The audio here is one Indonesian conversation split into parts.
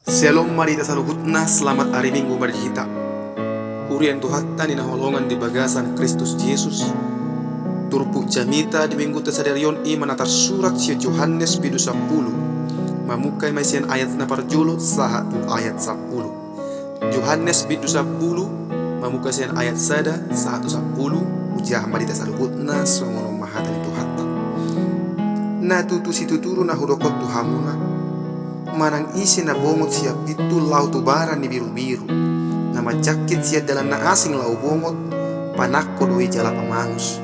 Shalom marita saluhutna, selamat hari Minggu bagi kita. Hurian Tuhatta ni naholongan di bagasan Kristus Yesus. Turpu jamita di minggu tesadarion i manatar surat si Yohanes pidu 10. Mamukai maisian ayat na parjulu sahatu ayat 10. Yohanes pidu 10 mamukai sian ayat sada sahatu 10. Ujah marita saluhutna songono mahatan Tuhatta. Na tutu si tuturu na hudokot tuhamuna. Manang isi na bongot siya pitu lau tubaran ni biru-biru. Nama jakit siya dalam na asing lau bongot panakko doi jala pamangus.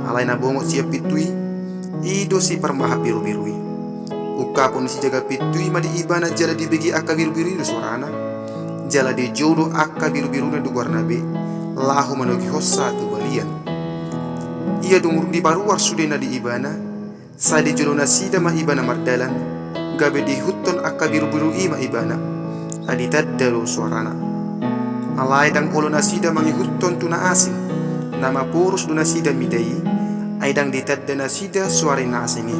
Alay na bongot siya pitui ido si permaha biru-birui. Ukapun si jaga pitui madi ibana jala dibegi akka biru-biru itu suarana. Jala di jodoh akka biru-biru na dugar nabe lahu manogi hossa tu balian. Ia dungur di baruar sudena di ibana. Sa di jodoh na sida ma ibana mardalan. Gabe di huton akka biru-biru ima ibana adi taddaru suarana. Alai dang olo nasida mangi huton tuna asing nama porus du nasida midai aidang ditadda nasida suari na asingi.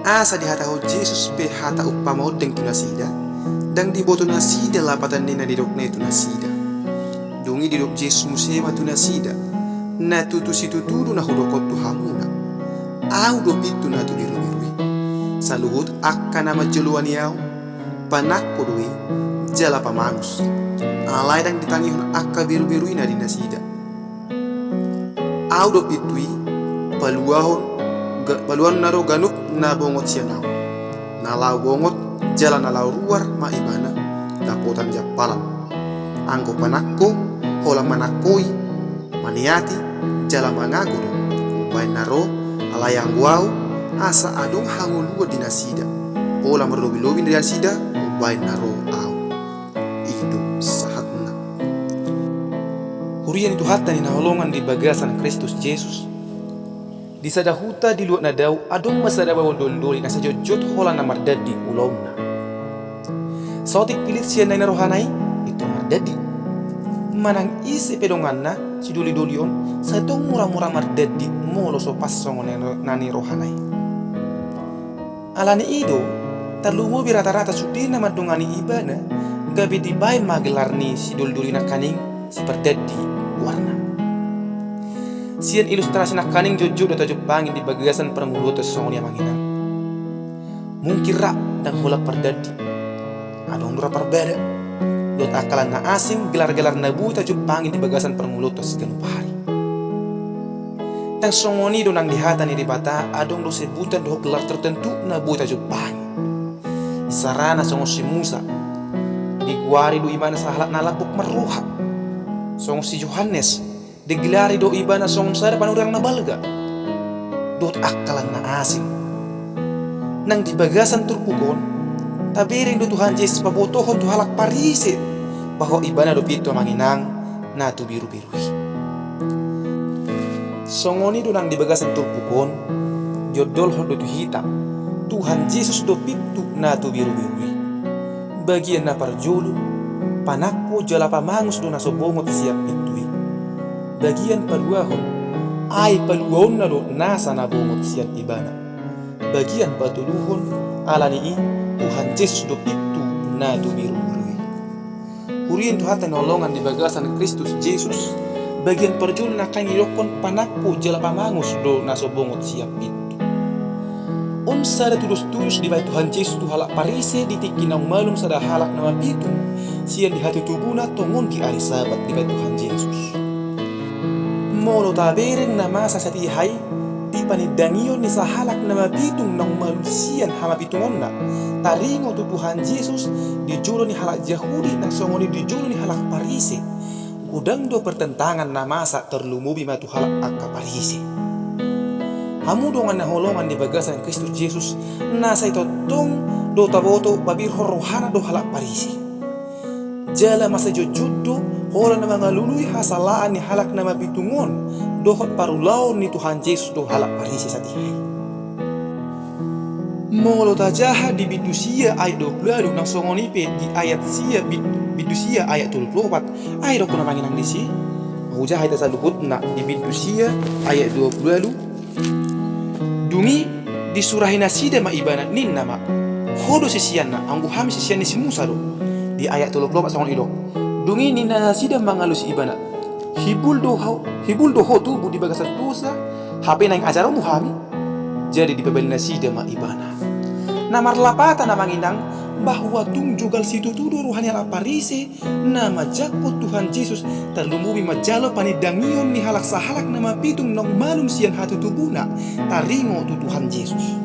Asa di hataho Jesus pe hata upama odeng tu nasida dang di boto nasida lapatan nina di dokne tu nasida. Dungi di dok Jesus musema tu nasida na tutu si tutudu na hudokot tu hamuna au do pitu na tu biru-biru. Saluhut akka nama jeluan yau panakko doi jala pamangus. Alai dang ditangihun akka biru-biru ina di nasida. Au do pitui paluan naro ganuk na bongot sianau. Nalau bongot jala nalau ruar ma ibana dapotan japalan. Anggo panakko hola manakoi maniati jala mangago do. Upai naro alayang wau asa adong hangulua di nasida pola merlobi-lobi di nasida ubai naro au itu sahatna. Hurian itu hatta ni naholongan di bagasan Kristus Yesus di sadahuta di luar nadau adong masada bawon dondoli na sajojot hola na mardadi ulomna sotik pilit sian na rohanai itu mardadi manang isi pedonganna si doli-dolion sadong murah-murah mardadi molo so passong nani rohanai. Alani ido terlumu bi rata-rata sudina madungani ibana gabe di bain magelarni si dul-duli na kaning si perdadi warna. Sian ilustrasi na kaning jojo do tajuk bangin di bagasan permuluto songonia manginang. Mungkin rak dan hulak perdadi. Adong dura perbeda. Dot akalan na asing gelar-gelar nabu tajuk bangin di bagasan permuluto segala hari. Dan songoni do nang dihata ni dibata adong do sebutan do gelar tertentu na buta jupang. Sarana songo si Musa di guari do ibana sahalat nalabuk meruha. Songo si Yohanes di gelari do ibana songo sada panurang na balga. Dot akalan na asing. Nang di bagasan turpukon tabiring do Tuhan Yesus pabotohon tu halak parise bahwa ibana do pito manginang na tu biru-birui. Songoni do nang di bagasan turpukon jodol hodo tu hitam Tuhan Yesus do pitu na tu biru-birui bagian na parjulu panakpo jala pamangus do na sobongot siap pitui bagian paluahon ai paluahon na do nasa na bongot siap ibana bagian patuluhon alani Tuhan Yesus do pitu na tu biru-birui. Hurien tu hata nolongan di bagasan Kristus Yesus bagian perjul na kanyirokon panakpo jala pamangus do naso bongot siap itu. Sada tulus-tulus di bayi Tuhan Yesus tu halak parise di tikinang malum sada halak nama pitu sian di hati tubuna tongon ki ari sabat di bayi Tuhan Yesus. Molo tabering na masa sati hai di panidangion ni sa halak nama pitung nang malum sian hama pitungon na taringo tu Tuhan Yesus di jolo ni halak Yahudi nang songoni di jolo ni halak parise. Udang do pertentangan na masa terlumubi matu halak akka parisi. Hamu dongan na holongan di bagasan Kristus Yesus nasa itotong do taboto babir rohana do halak parisi. Jala masa jojudo hola na mga luluy hasalaan ni halak na mabitungon dohot parulaw ni Tuhan Yesus do halak parisi sa dihay. Molo tajaha di bidusia ayat 20 nang songonipe di ayat sia bidusia ayat 24 ayat ko na manginang disi hujah ayat salubut na di bidusia ayat 20 dungi disurahin nasida ma ibana nin nama hodo sisiana anggu ham sisiani si Musa do di ayat 34 sangon idok dungi ni na sida mangalus ibana hibul do ho tubu di bagasan dosa hape nang ajaran muhami jadi di pebelina sida ma ibana na marlapata na manginang bahwa tung jugal situ tudo rohani ala parise nama jakko Tuhan Yesus terlumbubi majalo panidangion ni halak sahalak nama pitung nong malum sian hatu tubuna taringo tu Tuhan Yesus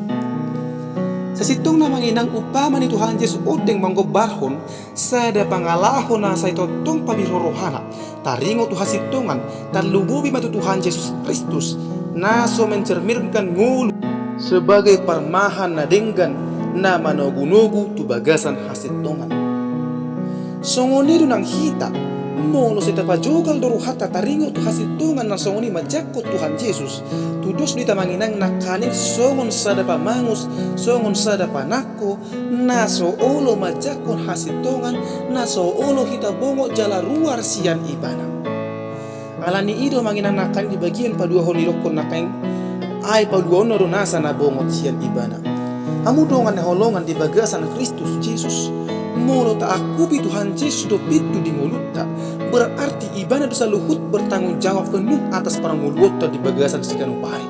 sasitong na manginang upama ni Tuhan Yesus odeng manggo barhon sada pangalahon na sa ito tong pabirorohana taringo tu hasitongan terlumbubi matu Tuhan Yesus Kristus naso mencerminkan ngulu sebagai permahan na denggan na manogu-nogu tu bagasan hasitongan songonido nang hita molo seta pajogal doru hata taringo tu hasitongan na songoni majakko Tuhan Yesus tudos dita manginang nakanin songon sada pamangus songon sada panako na so olo majakko hasitongan na so olo hita bongo jala ruar sian ibana alani ido manginang nakan di bagian padua honirokon nakain ai padua honoro nasa na bongo sian ibana amudongan na holongan di bagasan Kristus Yesus molo ta akubi Tuhan Yesus do pitu di mulutta berarti ibana dosa luhut bertanggung jawab penuh atas parangulutta di bagasan sikanu pari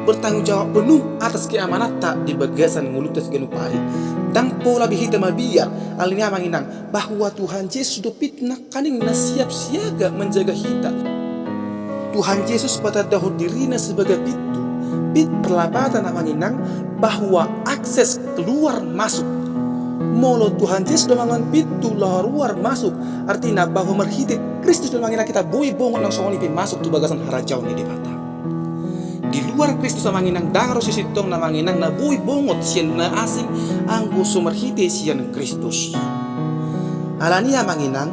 bertanggung jawab penuh atas keamanan tak di bagasan mulutta sikanu pari dan pola bihita mabiar alinya manginang bahwa Tuhan Yesus do pitu nakaning na siap siaga menjaga hita Tuhan Yesus patadahu dirina sebagai pitu perlapatan na manginang bahwa akses keluar masuk molo Tuhan Yesus damangan pintu luar masuk artinya bahwa merhite Kristus damangan kita boy bongot nang songoni pe masuk tu bagasan harajau ni debata di luar Kristus damangan dangaro sisitong na manginang na boy bongot sian na asing anggo sumerhite sian Kristus alania manginang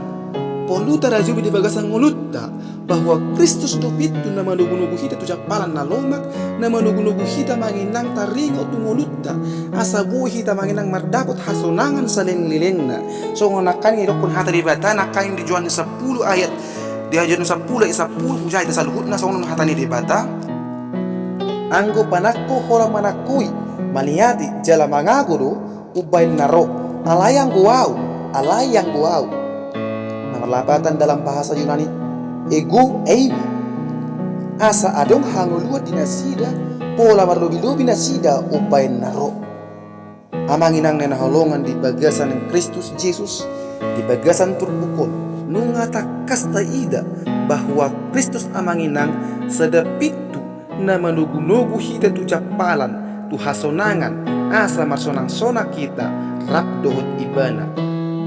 poluta rajubi di bagasan ngulutta bahwa Kristus do pitu na manugu-nugu hita tu japalan na lomak na manugu-nugu hita manginang taringo tu ngulutta asa buhi hita manginang mardapot hasonangan saling lilengna so ngonakan ngirokon hata di bata nakain di Yohanes 10 ayat di Yohanes 10 ujai ta saluhut na so ngonon hata ni di bata anggo panakko hora manakui maliati jala mangagodo ubain naro alayang guau nomor 8 dalam bahasa Yunani ego eimi asa adong hangolua dinasida pola marlobi-lobi nasida upain naro amanginang nena holongan di bagasan Kristus Yesus di bagasan turbukon nungata kasta ida bahwa Kristus amanginang sedepitu na manugu-nugu hita tu japalan tu hasonangan asa marsonang-sona kita rap dohot ibana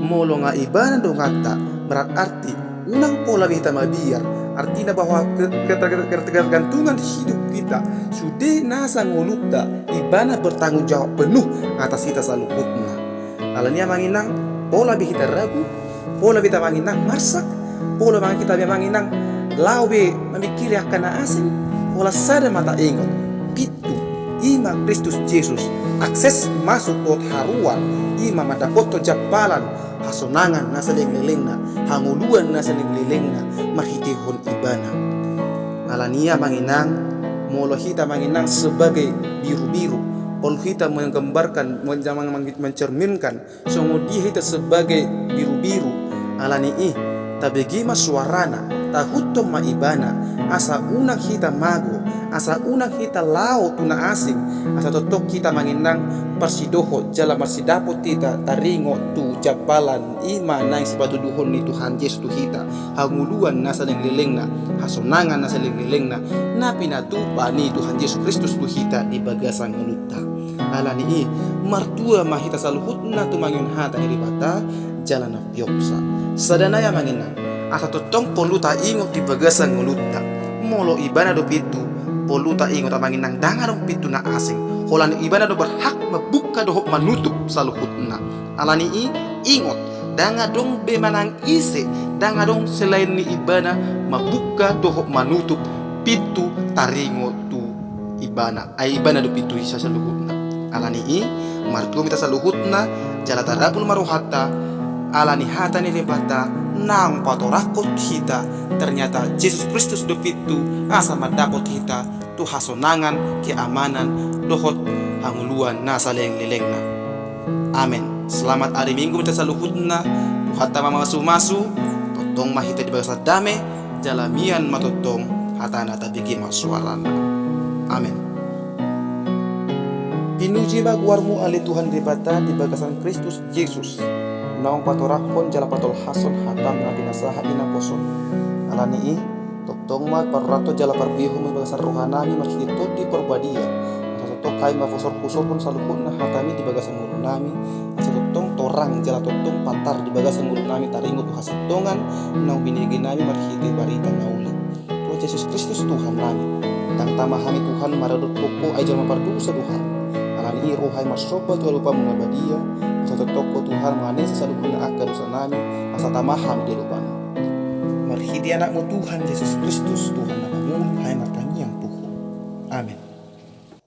molo nga ibana dongata berarti unang pola kita mabiar artinya bahwa ketergantungan hidup kita sudah nasa ngolutta ibana bertanggung jawab penuh atas kita saluputna alania manginang pola kita ragu pola kita manginang marsak pola kita manginang lawe memikiri akan asing pola sada mata ingat pitu ima Kristus Yesus akses masuk kot haruan ima madapoto japalan hasonangan nasa lelengna hanguluan nasa lelengna marhitihon ibana alania manginang molo hita manginang sebagai biru-biru pol hita menggambarkan mencerminkan songo dia hita sebagai biru-biru alani tabegima suarana tahutom ma ibana asa unang hita mago asa unang hita lao tuna asing asa totok kita manginang persidoho jala marsidapo tita taringo tu japalan ima nang sipatu duhon ni Tuhan Yesus tu hita hanguluan nasa lelengna hasonangan nasa lelengna na pinatupa ni Tuhan Yesus Kristus tu hita di bagasan ngulutta alani martua mahita saluhut na tumangyun hata ni ribata jalan na pioksa sadanaya manginang asa totong poluta ingot di bagasan ngulutta molo ibana do pitu poluta ingot amanginang dangarong pitu na asing holan ibana do berhak mabuka dohok manutup saluhutna alani ingot dangadong be manang ise dangadong selain ni ibana mabuka dohok manutup pitu taringo tu ibana ay ibana do pitu isa saluhutna alani martu mita saluhutna jala tarapul maruhata alani hata ni rebata nang patorakot hita ternyata Yesus Kristus do pitu asa madapot hita tu hasonangan keamanan dohot hanguluan nasa lelengna Amin. Selamat hari Minggu minta saluhutna hata mama masu totong mahita di bagasa dame jalamian matotong hatana tabiki masuarana. Amin. Pinuji magwarmu ali Tuhan dibata di bagasan Kristus Yesus. Naong patorakon jala patol hason hatam na binasaha ina poson. Alani totong mat parato jala parbiho mi bagasan rohanami marhito di perbadia. Toto kai mafosor kusorkon saluhut na hatami di bagasan mulunami. Totong torang jala totong patar di bagasan mulunami taringut hasatongan nang binigi nami marhiti barita nauli. Tuhan Yesus Kristus Tuhan nami. Tang tamahami Tuhan maradot poko ay jala pardusa Tuhan. Alani rohai masoba Tuhan lupa mengabadia. Asa toko Tuhan manesa saluhut na akan dosa nami asa tamahami di lupa. Marhiti anakmu Tuhan Yesus Kristus Tuhan namamu hai matanyang